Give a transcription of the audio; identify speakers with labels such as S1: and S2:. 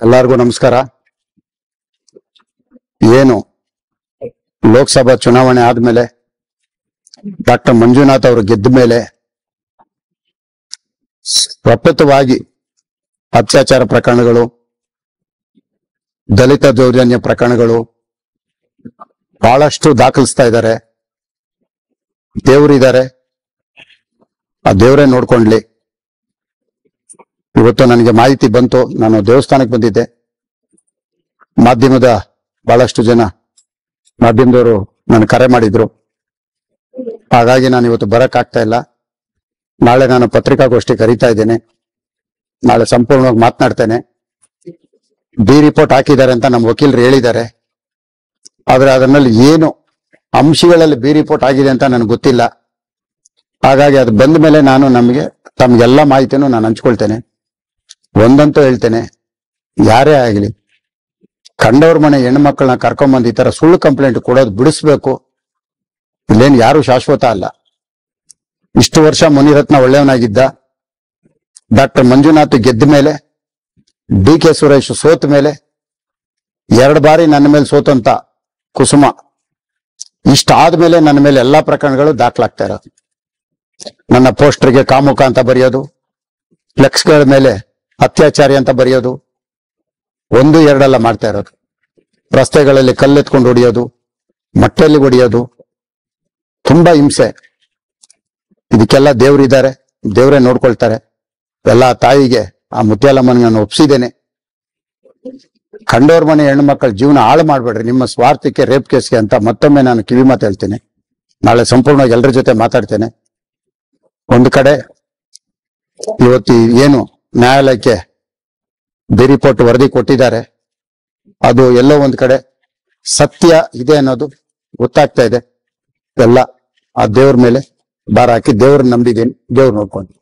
S1: ಎಲ್ಲರಿಗೂ ನಮಸ್ಕಾರ. ಏನು ಲೋಕಸಭಾ ಚುನಾವಣೆ ಆದ್ಮೇಲೆ ಡಾಕ್ಟರ್ ಮಂಜುನಾಥ್ ಅವರು ಗೆದ್ದ ಮೇಲೆ ಪ್ರಪ್ರಥವಾಗಿ ಅತ್ಯಾಚಾರ ಪ್ರಕರಣಗಳು, ದಲಿತ ದೌರ್ಜನ್ಯ ಪ್ರಕರಣಗಳು ಬಹಳಷ್ಟು ದಾಖಲಿಸ್ತಾ ಇದ್ದಾರೆ. ದೇವರಿದ್ದಾರೆ, ಆ ದೇವರೇ ನೋಡ್ಕೊಂಡ್ಲಿ. ಇವತ್ತು ನನಗೆ ಮಾಹಿತಿ ಬಂತು, ನಾನು ದೇವಸ್ಥಾನಕ್ಕೆ ಬಂದಿದ್ದೆ. ಮಾಧ್ಯಮದ ಬಹಳಷ್ಟು ಜನ ಮಾಧ್ಯಮದವರು ನಾನು ಕರೆ ಮಾಡಿದ್ರು, ಹಾಗಾಗಿ ನಾನು ಇವತ್ತು ಬರಕ್ ಆಗ್ತಾ ಇಲ್ಲ. ನಾಳೆ ನಾನು ಪತ್ರಿಕಾಗೋಷ್ಠಿ ಕರೀತಾ ಇದ್ದೇನೆ, ನಾಳೆ ಸಂಪೂರ್ಣವಾಗಿ ಮಾತನಾಡ್ತೇನೆ. ಬಿ ರಿಪೋರ್ಟ್ ಹಾಕಿದ್ದಾರೆ ಅಂತ ನಮ್ಮ ವಕೀಲರು ಹೇಳಿದ್ದಾರೆ, ಆದ್ರೆ ಅದರಲ್ಲಿ ಏನು ಅಂಶಗಳಲ್ಲಿ ಬಿ ರಿಪೋರ್ಟ್ ಆಗಿದೆ ಅಂತ ನನಗೆ ಗೊತ್ತಿಲ್ಲ. ಹಾಗಾಗಿ ಅದು ಬಂದ ಮೇಲೆ ನಾನು ತಮ್ಗೆಲ್ಲ ಮಾಹಿತಿನೂ ನಾನು ಹಂಚ್ಕೊಳ್ತೇನೆ. ಒಂದಂತೂ ಹೇಳ್ತೇನೆ, ಯಾರೇ ಆಗಲಿ ಕಂಡವ್ರ ಮನೆ ಹೆಣ್ಮಕ್ಳನ್ನ ಕರ್ಕೊಂಬಂದು ಈ ತರ ಸುಳ್ಳು ಕಂಪ್ಲೇಂಟ್ ಕೊಡೋದು ಬಿಡಿಸ್ಬೇಕು. ಇಲ್ಲೇನು ಯಾರು ಶಾಶ್ವತ ಅಲ್ಲ. ಇಷ್ಟು ವರ್ಷ ಮುನಿರತ್ನ ಒಳ್ಳೆಯವನಾಗಿದ್ದ. ಡಾಕ್ಟರ್ ಮಂಜುನಾಥ್ ಗೆದ್ದ ಮೇಲೆ, ಡಿ ಕೆ ಸುರೇಶ್ ಸೋತ ಮೇಲೆ, 2 ಬಾರಿ ನನ್ನ ಮೇಲೆ ಸೋತಂತ ಕುಸುಮ ಇಷ್ಟಾದ್ಮೇಲೆ ನನ್ನ ಮೇಲೆ ಎಲ್ಲಾ ಪ್ರಕರಣಗಳು ದಾಖಲಾಗ್ತಾ ಇರೋದು. ನನ್ನ ಪೋಸ್ಟರ್ಗೆ ಕಾಮುಕ ಅಂತ ಬರೆಯೋದು, ಫ್ಲೆಕ್ಸ್ಗಳ ಮೇಲೆ ಅತ್ಯಾಚಾರಿ ಅಂತ ಬರೆಯೋದು, 1-2 ಮಾಡ್ತಾ ಇರೋದು. ರಸ್ತೆಗಳಲ್ಲಿ ಕಲ್ಲೆತ್ಕೊಂಡು ಹೊಡಿಯೋದು, ಮಟ್ಟೆಯಲ್ಲಿ ಹೊಡಿಯೋದು, ತುಂಬಾ ಹಿಂಸೆ. ಇದಕ್ಕೆಲ್ಲ ದೇವರಿದ್ದಾರೆ, ದೇವರೇ ನೋಡ್ಕೊಳ್ತಾರೆ. ಎಲ್ಲ ತಾಯಿಗೆ ಆ ಮುತ್ಯಾಲಮ್ಮನಿಗೆ ನಾನು ಒಪ್ಸಿದ್ದೇನೆ. ಕಂಡೋರ್ ಮನೆ ಹೆಣ್ಣು ಮಕ್ಕಳ ಜೀವನ ಹಾಳು ಮಾಡ್ಬೇಡ್ರಿ ನಿಮ್ಮ ಸ್ವಾರ್ಥಕ್ಕೆ, ರೇಪ್ ಕೇಸ್ಗೆ ಅಂತ ಮತ್ತೊಮ್ಮೆ ನಾನು ಕಿವಿ ಮಾತು ಹೇಳ್ತೇನೆ. ನಾಳೆ ಸಂಪೂರ್ಣವಾಗಿ ಎಲ್ಲರ ಜೊತೆ ಮಾತಾಡ್ತೇನೆ. ಒಂದು ಕಡೆ ಇವತ್ತು ಏನು ನ್ಯಾಯಾಲಯಕ್ಕೆ ಬಿ ರಿಪೋರ್ಟ್ ವರದಿ ಕೊಟ್ಟಿದ್ದಾರೆ, ಅದು ಎಲ್ಲೋ ಒಂದ್ ಕಡೆ ಸತ್ಯ ಇದೆ ಅನ್ನೋದು ಗೊತ್ತಾಗ್ತಾ ಇದೆ. ಎಲ್ಲ ಆ ದೇವ್ರ ಮೇಲೆ ಭಾರ ಹಾಕಿ ದೇವ್ರನ್ನ ನಂಬಿದ್ದೀನಿ, ದೇವ್ರು ನೋಡ್ಕೊಂಡು